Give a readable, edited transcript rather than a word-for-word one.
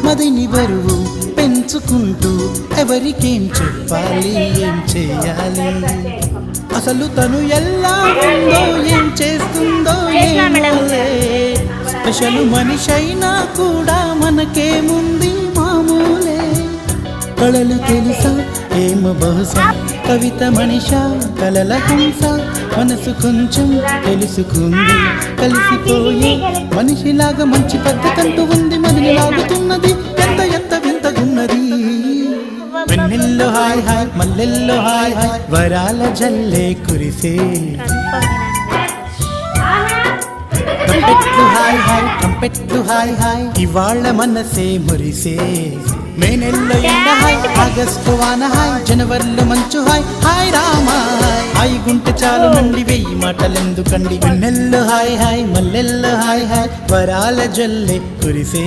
మదిని బరువు పెంచుకుంటూ ఎవరికేం చెప్పాలి, ఏం చేయాలి, అసలు తను ఎలా ఉందో, ఏం చేస్తుందో ఏమోలే. స్పెషల్ మనిషైనా కూడా మనకేముంది మామూలే. కళలు తెలుసా ఏమో బహుశా, కవిత మనిషా కలల హంస, మనసు కొంచెం తెలుసుకుంది కలిసిపోయి మనిషిలాగా మంచి పద్ధతంటూ ఉంది. మదిని లాగుతున్నది ఎంత ఎంత వింతగున్నది. వెన్నెల్లో హాయ్ హాయ్, మల్లెల్లో హాయ్ హాయ్, వరాల జల్లే కురిసే. ట్రంపెట్లు హాయ్ హాయ్, ట్రంపెట్లు హాయ్ హాయ్, ఇవాళ మనసే మురిసే. మే నెలలో ఎండ హాయ్, ఆగస్టు వాన హాయ్, జనవరిలో మంచు హాయ్, హాయ్ రామా హాయ్ గుంటె చాలు నండి, వెయ్యి మాటలెందుకండి. వెన్నెల్లో హాయ్ హాయ్, మల్లెల్లో హాయ్ హాయ్, వరాల జల్లే కురిసే.